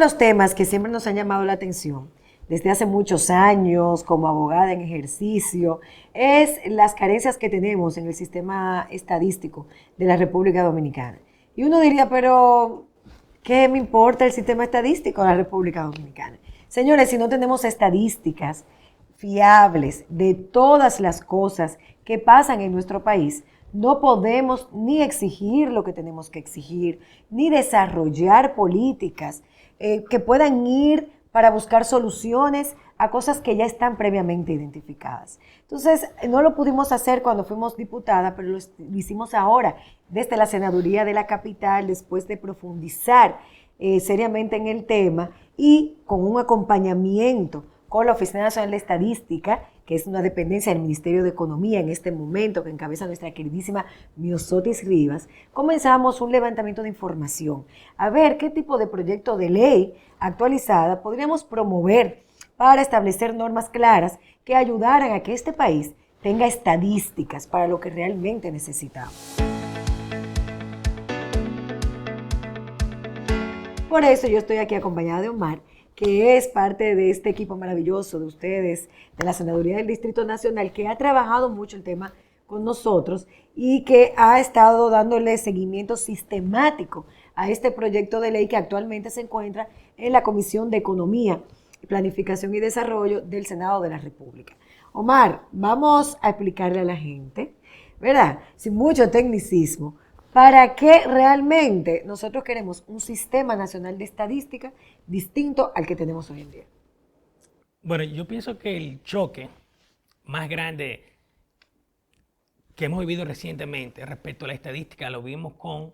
los temas que siempre nos han llamado la atención desde hace muchos años como abogada en ejercicio es las carencias que tenemos en el sistema estadístico de la República Dominicana. Y uno diría, pero ¿qué me importa el sistema estadístico de la República Dominicana? Señores, si no tenemos estadísticas fiables de todas las cosas que pasan en nuestro país, no podemos ni exigir lo que tenemos que exigir, ni desarrollar políticas que puedan ir para buscar soluciones a cosas que ya están previamente identificadas. Entonces, no lo pudimos hacer cuando fuimos diputada, pero lo hicimos ahora, desde la Senaduría de la Capital, después de profundizar seriamente en el tema y con un acompañamiento con la Oficina Nacional de Estadística, que es una dependencia del Ministerio de Economía en este momento, que encabeza nuestra queridísima Miosotis Rivas, comenzamos un levantamiento de información, a ver qué tipo de proyecto de ley actualizada podríamos promover para establecer normas claras que ayudaran a que este país tenga estadísticas para lo que realmente necesitamos. Por eso yo estoy aquí acompañada de Omar, que es parte de este equipo maravilloso de ustedes, de la Senaduría del Distrito Nacional, que ha trabajado mucho el tema con nosotros y que ha estado dándole seguimiento sistemático a este proyecto de ley que actualmente se encuentra en la Comisión de Economía, Planificación y Desarrollo del Senado de la República. Omar, vamos a explicarle a la gente, ¿verdad? Sin mucho tecnicismo, ¿para qué realmente nosotros queremos un sistema nacional de estadística distinto al que tenemos hoy en día? Bueno, yo pienso que el choque más grande que hemos vivido recientemente respecto a la estadística lo vimos con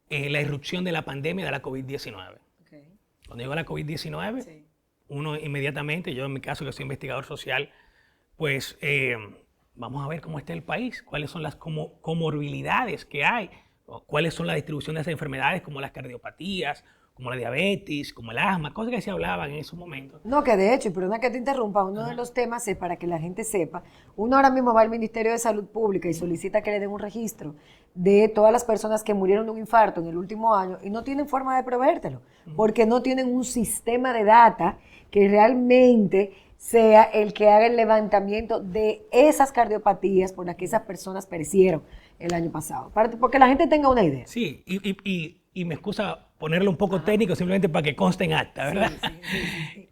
la irrupción de la pandemia de la COVID-19. Okay. Cuando llegó la COVID-19, sí, uno inmediatamente, yo en mi caso que soy investigador social, pues vamos a ver cómo está el país, cuáles son las comorbilidades que hay, cuáles son la distribución de esas enfermedades como las cardiopatías, como la diabetes, como el asma, cosas que se hablaban en esos momentos. No, que de hecho, y perdona que te interrumpa, uno de los temas es para que la gente sepa, uno ahora mismo va al Ministerio de Salud Pública y solicita que le den un registro de todas las personas que murieron de un infarto en el último año y no tienen forma de proveértelo, porque no tienen un sistema de data que realmente sea el que haga el levantamiento de esas cardiopatías por las que esas personas perecieron el año pasado, porque la gente tenga una idea. Sí, y me excusa ponerlo un poco técnico simplemente para que conste en acta, ¿verdad?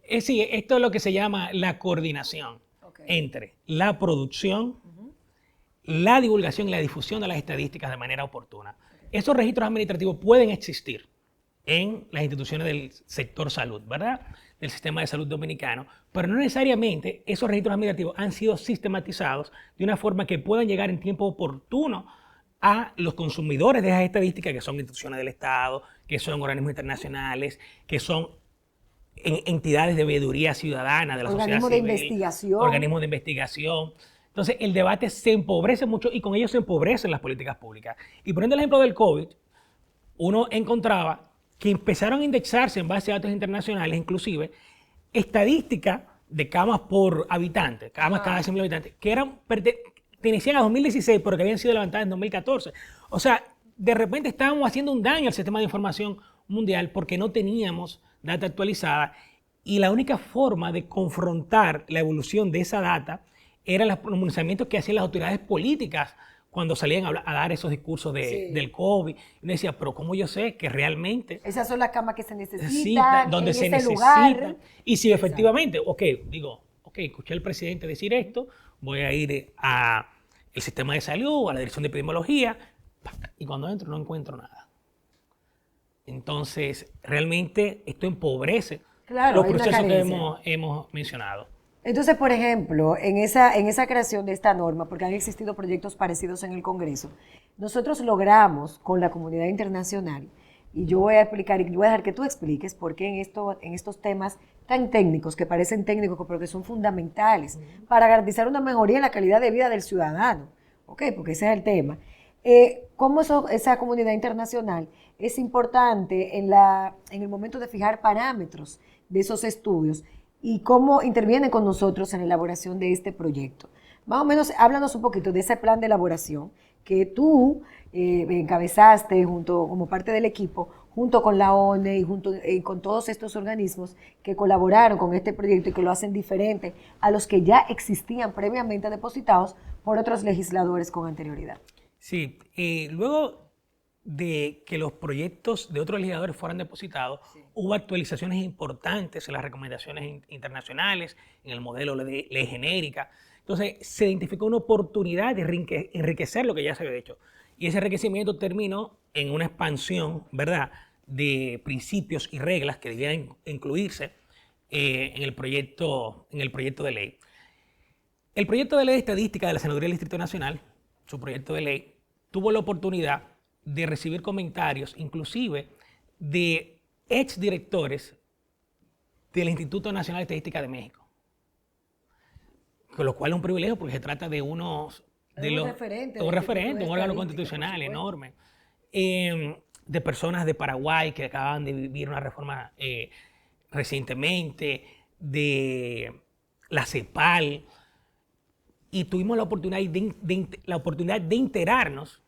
Sí. Sí, esto es lo que se llama la coordinación entre la producción, la divulgación y la difusión de las estadísticas de manera oportuna. Esos registros administrativos pueden existir en las instituciones del sector salud, ¿verdad? Del sistema de salud dominicano, pero no necesariamente esos registros administrativos han sido sistematizados de una forma que puedan llegar en tiempo oportuno a los consumidores de esas estadísticas, que son instituciones del Estado, que son organismos internacionales, que son entidades de veeduría ciudadana, de la sociedad civil, organismos de investigación. Entonces, el debate se empobrece mucho y con ello se empobrecen las políticas públicas. Y poniendo el ejemplo del COVID, uno encontraba que empezaron a indexarse en base a datos internacionales, inclusive, estadísticas de camas por habitante, camas cada 100.000 habitantes, que pertenecían a 2016, pero que habían sido levantadas en 2014. O sea, de repente estábamos haciendo un daño al sistema de información mundial porque no teníamos data actualizada y la única forma de confrontar la evolución de esa data eran los pronunciamientos que hacían las autoridades políticas cuando salían a dar esos discursos del COVID. Y me decía, pero ¿cómo yo sé que realmente esas son las camas que se necesitan donde en se ese necesitan? lugar? Y si efectivamente, escuché al presidente decir esto, voy a ir al sistema de salud, a la dirección de epidemiología, y cuando entro no encuentro nada. Entonces, realmente esto empobrece los procesos que hemos mencionado. Entonces, por ejemplo, en esa creación de esta norma, porque han existido proyectos parecidos en el Congreso, nosotros logramos con la comunidad internacional, y yo voy a explicar y voy a dejar que tú expliques por qué en estos temas tan técnicos, que parecen técnicos, pero que son fundamentales para garantizar una mejoría en la calidad de vida del ciudadano, porque ese es el tema. Cómo esa comunidad internacional es importante en el momento de fijar parámetros de esos estudios y cómo interviene con nosotros en la elaboración de este proyecto. Más o menos, háblanos un poquito de ese plan de elaboración que tú encabezaste como parte del equipo, junto con la ONE y con todos estos organismos que colaboraron con este proyecto y que lo hacen diferente a los que ya existían previamente depositados por otros legisladores con anterioridad. Sí, luego de que los proyectos de otros legisladores fueran depositados, hubo actualizaciones importantes en las recomendaciones internacionales, en el modelo de ley genérica. Entonces, se identificó una oportunidad de enriquecer lo que ya se había hecho. Y ese enriquecimiento terminó en una expansión, ¿verdad?, de principios y reglas que debían incluirse en el proyecto de ley. El proyecto de ley de estadística de la Senaduría del Distrito Nacional, su proyecto de ley, tuvo la oportunidad de recibir comentarios, inclusive de exdirectores del Instituto Nacional de Estadística de México. Con lo cual es un privilegio porque se trata de un referente, un órgano constitucional enorme, de personas de Paraguay que acaban de vivir una reforma recientemente, de la CEPAL, y tuvimos la oportunidad de enterarnos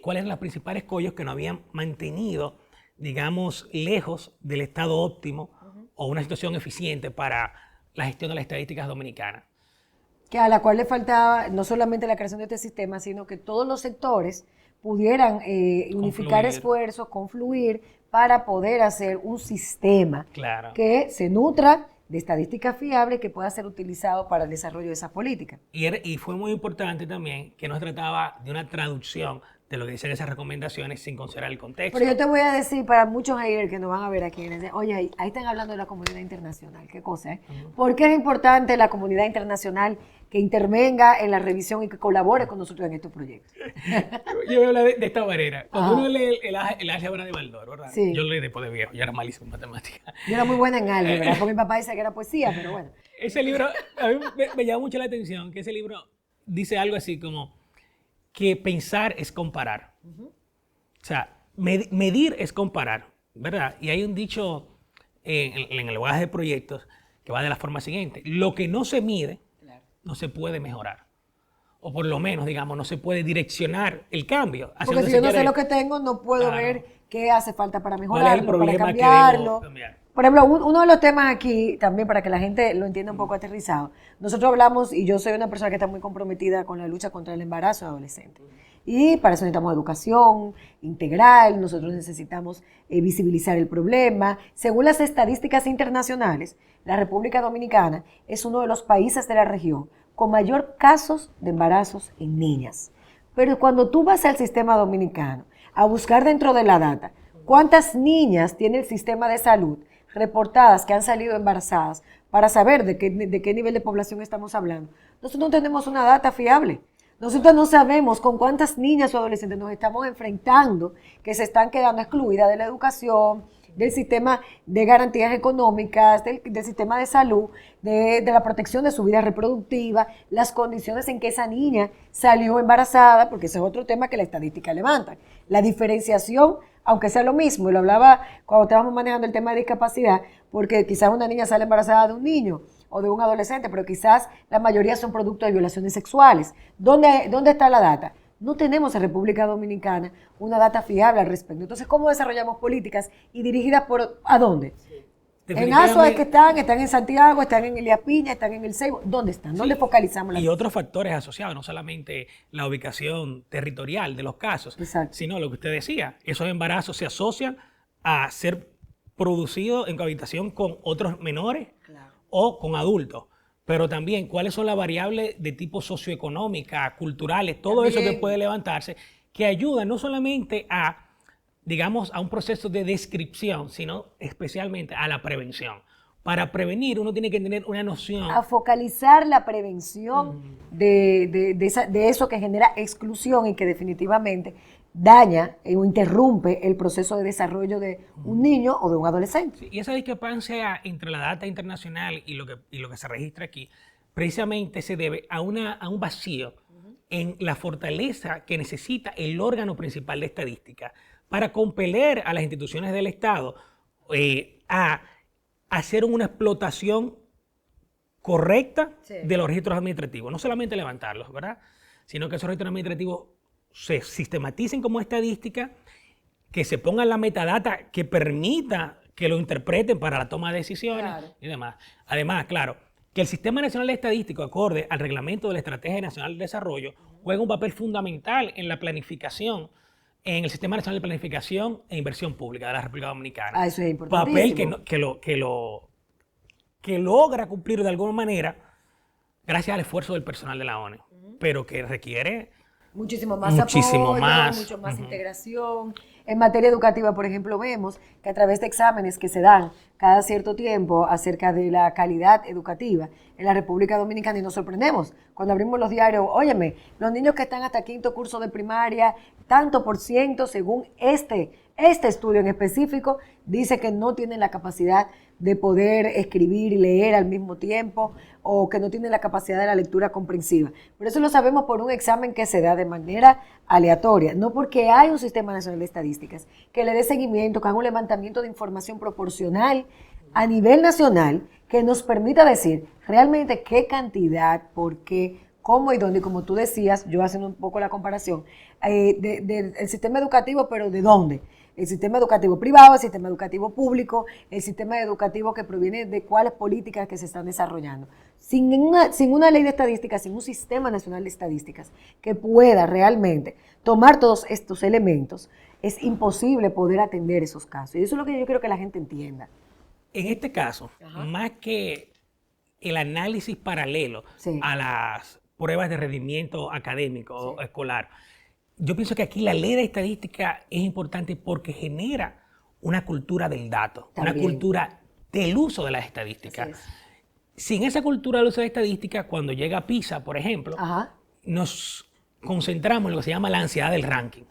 cuáles eran los principales escollos que nos habían mantenido, digamos, lejos del estado óptimo o una situación eficiente para la gestión de las estadísticas dominicanas. Que a la cual le faltaba no solamente la creación de este sistema, sino que todos los sectores pudieran unificar esfuerzos, confluir para poder hacer un sistema que se nutra de estadísticas fiables que pueda ser utilizado para el desarrollo de esa política. Y fue muy importante también que no se trataba de una traducción de lo que dicen esas recomendaciones sin considerar el contexto. Pero yo te voy a decir, para muchos haters que nos van a ver aquí, oye, ahí están hablando de la comunidad internacional, qué cosa, ¿eh? ¿Por qué es importante la comunidad internacional que intervenga en la revisión y que colabore con nosotros en estos proyectos? Yo voy a hablar de esta manera. Cuando uno lee el álgebra de Baldor, ¿verdad? Sí. Yo lo leí después de viejo, yo era malísimo en matemáticas. Yo era muy buena en álgebra, porque mi papá dice que era poesía, pero bueno. Ese libro, a mí me llama mucho la atención, que ese libro dice algo así como que pensar es comparar. O sea, medir es comparar, ¿verdad? Y hay un dicho en el lenguaje de proyectos que va de la forma siguiente: lo que no se mide no se puede mejorar. O por lo menos, digamos, no se puede direccionar el cambio. Porque si yo no sé lo que tengo, no puedo ver qué hace falta para mejorarlo, para cambiarlo. Por ejemplo, uno de los temas aquí, también para que la gente lo entienda un poco aterrizado, nosotros hablamos, y yo soy una persona que está muy comprometida con la lucha contra el embarazo adolescente. Y para eso necesitamos educación integral, nosotros necesitamos visibilizar el problema. Según las estadísticas internacionales, la República Dominicana es uno de los países de la región con mayor casos de embarazos en niñas. Pero cuando tú vas al sistema dominicano a buscar dentro de la data cuántas niñas tiene el sistema de salud reportadas que han salido embarazadas para saber de qué nivel de población estamos hablando, nosotros no tenemos una data fiable. Nosotros no sabemos con cuántas niñas o adolescentes nos estamos enfrentando que se están quedando excluidas de la educación, del sistema de garantías económicas, del sistema de salud, de la protección de su vida reproductiva, las condiciones en que esa niña salió embarazada, porque ese es otro tema que la estadística levanta. La diferenciación, aunque sea lo mismo, y lo hablaba cuando estábamos manejando el tema de discapacidad, porque quizás una niña sale embarazada de un niño o de un adolescente, pero quizás la mayoría son producto de violaciones sexuales. ¿Dónde está la data? No tenemos en República Dominicana una data fiable al respecto. Entonces, ¿cómo desarrollamos políticas y dirigidas ¿a dónde? En Azua es que están en Santiago, están en Elías Piña, están en El Ceibo. ¿Dónde están? ¿Dónde focalizamos las cosas? Y otros factores asociados, no solamente la ubicación territorial de los casos, sino lo que usted decía, esos embarazos se asocian a ser producidos en cohabitación con otros menores o con adultos. Pero también cuáles son las variables de tipo socioeconómica, culturales, todo eso que puede levantarse, que ayudan no solamente a, digamos, a un proceso de descripción, sino especialmente a la prevención. Para prevenir uno tiene que tener una noción. A focalizar la prevención de eso que genera exclusión y que definitivamente daña o interrumpe el proceso de desarrollo de un niño o de un adolescente. Sí, y esa discrepancia entre la data internacional y lo que se registra aquí, precisamente se debe a un vacío en la fortaleza que necesita el órgano principal de estadística para compeler a las instituciones del Estado a hacer una explotación correcta de los registros administrativos. No solamente levantarlos, ¿verdad? Sino que esos registros administrativos se sistematicen como estadística que se ponga la metadata que permita que lo interpreten para la toma de decisiones y demás. Además, claro, que el Sistema Nacional de Estadística, acorde al reglamento de la Estrategia Nacional de Desarrollo, juega un papel fundamental en la planificación, en el Sistema Nacional de Planificación e Inversión Pública de la República Dominicana. Eso es importantísimo. Papel que logra cumplir de alguna manera gracias al esfuerzo del personal de la ONU, pero que requiere muchísimo más apoyo, mucho más integración. En materia educativa, por ejemplo, vemos que a través de exámenes que se dan cada cierto tiempo acerca de la calidad educativa en la República Dominicana, y nos sorprendemos cuando abrimos los diarios, óyeme, los niños que están hasta quinto curso de primaria, tanto por ciento, según este estudio en específico, dice que no tienen la capacidad de poder escribir y leer al mismo tiempo, o que no tienen la capacidad de la lectura comprensiva. Por eso lo sabemos por un examen que se da de manera aleatoria, no porque hay un Sistema Nacional de Estadísticas que le dé seguimiento, que haga un levantamiento de información proporcional a nivel nacional que nos permita decir realmente qué cantidad, por qué, cómo y dónde. Y como tú decías, yo haciendo un poco la comparación, del sistema educativo, pero ¿de dónde? El sistema educativo privado, el sistema educativo público, el sistema educativo que proviene de cuáles políticas que se están desarrollando. Sin una ley de estadísticas, sin un sistema nacional de estadísticas que pueda realmente tomar todos estos elementos, es imposible poder atender esos casos. Y eso es lo que yo quiero que la gente entienda. En este caso, más que el análisis paralelo a las pruebas de rendimiento académico o escolar, yo pienso que aquí la ley de estadística es importante porque genera una cultura del dato, una cultura del uso de las estadísticas. Sin esa cultura del uso de las estadísticas, cuando llega PISA, por ejemplo, nos concentramos en lo que se llama la ansiedad del ranking.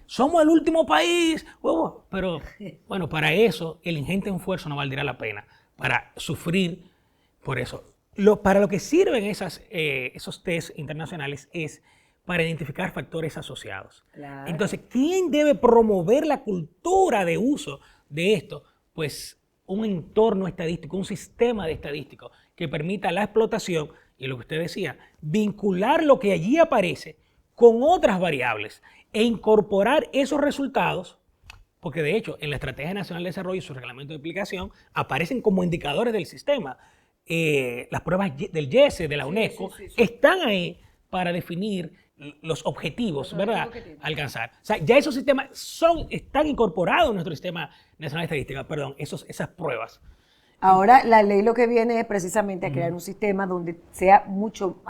Somos el último país, pero bueno, para eso el ingente esfuerzo no valdría la pena, para sufrir por eso. Para lo que sirven esos test internacionales es para identificar factores asociados. Entonces, ¿quién debe promover la cultura de uso de esto? Pues un entorno estadístico, un sistema de estadístico que permita la explotación y lo que usted decía, vincular lo que allí aparece con otras variables e incorporar esos resultados, porque de hecho en la Estrategia Nacional de Desarrollo y su reglamento de aplicación aparecen como indicadores del sistema. Las pruebas del YESE, de la UNESCO, están ahí para definir los objetivos, ¿verdad? Alcanzar. O sea, ya esos sistemas están incorporados en nuestro Sistema Nacional de Estadística, esas pruebas. Ahora, la ley lo que viene es precisamente a crear un sistema donde sea mucho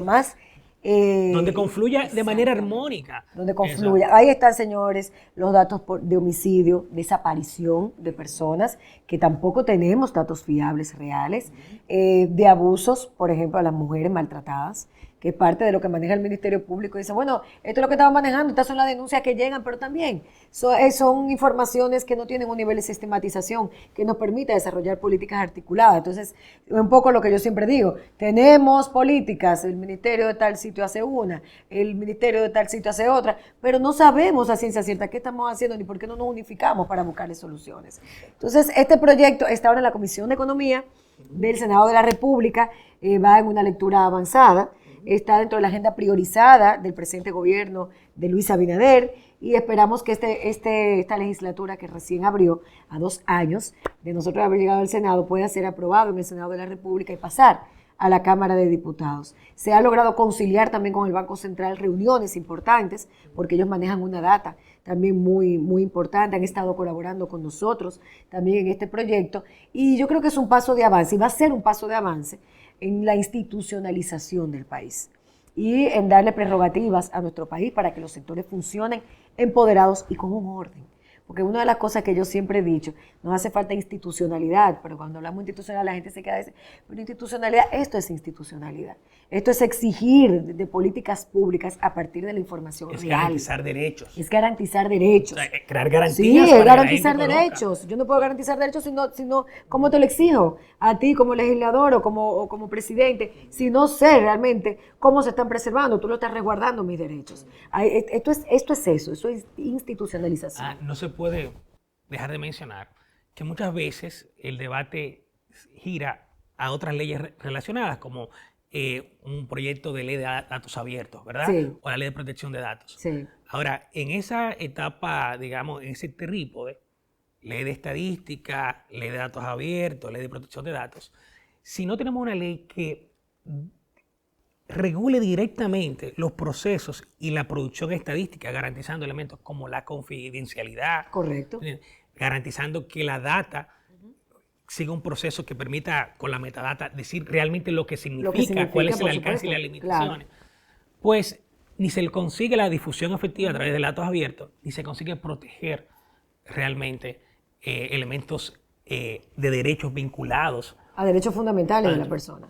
más... donde confluya de manera armónica. Donde confluya. Ahí están, señores, los datos de homicidio, desaparición de personas, que tampoco tenemos datos fiables reales, de abusos, por ejemplo, a las mujeres maltratadas, que es parte de lo que maneja el Ministerio Público. Dice, bueno, esto es lo que estaba manejando, estas son las denuncias que llegan, pero también son informaciones que no tienen un nivel de sistematización que nos permita desarrollar políticas articuladas. Entonces, un poco lo que yo siempre digo, tenemos políticas, el ministerio de tal sitio hace una, el ministerio de tal sitio hace otra, pero no sabemos a ciencia cierta qué estamos haciendo ni por qué no nos unificamos para buscarle soluciones. Entonces, este proyecto está ahora en la Comisión de Economía del Senado de la República, va en una lectura avanzada, está dentro de la agenda priorizada del presente gobierno de Luis Abinader, y esperamos que esta legislatura que recién abrió a 2 años de nosotros haber llegado al Senado pueda ser aprobado en el Senado de la República y pasar a la Cámara de Diputados. Se ha logrado conciliar también con el Banco Central reuniones importantes, porque ellos manejan una data también muy, muy importante, han estado colaborando con nosotros también en este proyecto, y yo creo que es un paso de avance, y va a ser un paso de avance en la institucionalización del país y en darle prerrogativas a nuestro país para que los sectores funcionen empoderados y con un orden. Porque una de las cosas que yo siempre he dicho, nos hace falta institucionalidad, pero cuando hablamos de institucionalidad la gente se queda diciendo, pero institucionalidad, esto es institucionalidad. Esto es exigir de políticas públicas a partir de la información real. Es garantizar derechos. Es garantizar derechos. O sea, crear garantías. Sí, es garantizar derechos. Yo no puedo garantizar derechos sino ¿cómo te lo exijo? A ti como legislador o como presidente, si no sé realmente cómo se están preservando, tú lo estás resguardando mis derechos. Esto es eso es institucionalización. No se puede dejar de mencionar que muchas veces el debate gira a otras leyes relacionadas, como un proyecto de ley de datos abiertos, ¿verdad? Sí. O la ley de protección de datos. Sí. Ahora, en esa etapa, digamos, en ese trípode, ley de estadística, ley de datos abiertos, ley de protección de datos, si no tenemos una ley que regule directamente los procesos y la producción estadística, garantizando elementos como la confidencialidad. Correcto. Garantizando que la data siga un proceso que permita, con la metadata, decir realmente lo que significa cuál es el alcance y las limitaciones. Claro. Pues ni se consigue la difusión efectiva a través de datos abiertos, ni se consigue proteger realmente elementos de derechos vinculados a derechos fundamentales de la persona.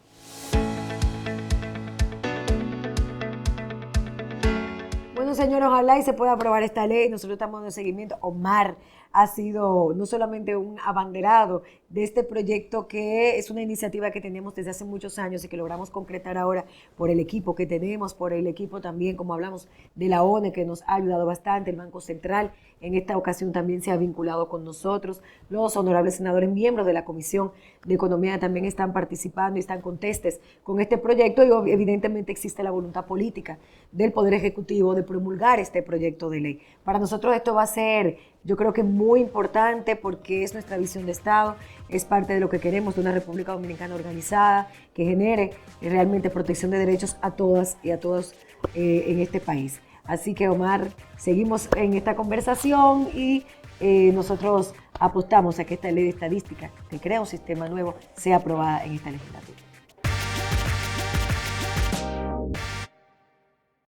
Bueno, señor, ojalá y se pueda aprobar esta ley. Nosotros estamos en el seguimiento. Omar ha sido no solamente un abanderado de este proyecto, que es una iniciativa que tenemos desde hace muchos años y que logramos concretar ahora por el equipo que tenemos, por el equipo también, como hablamos, de la ONE, que nos ha ayudado bastante, el Banco Central en esta ocasión también se ha vinculado con nosotros, los honorables senadores miembros de la Comisión de Economía también están participando y están contestes con este proyecto, y evidentemente existe la voluntad política del Poder Ejecutivo de promulgar este proyecto de ley. Para nosotros esto va a ser, yo creo que muy importante, porque es nuestra visión de Estado, es parte de lo que queremos, de una República Dominicana organizada, que genere realmente protección de derechos a todas y a todos en este país. Así que, Omar, seguimos en esta conversación y nosotros apostamos a que esta ley de estadística, que crea un sistema nuevo, sea aprobada en esta legislatura.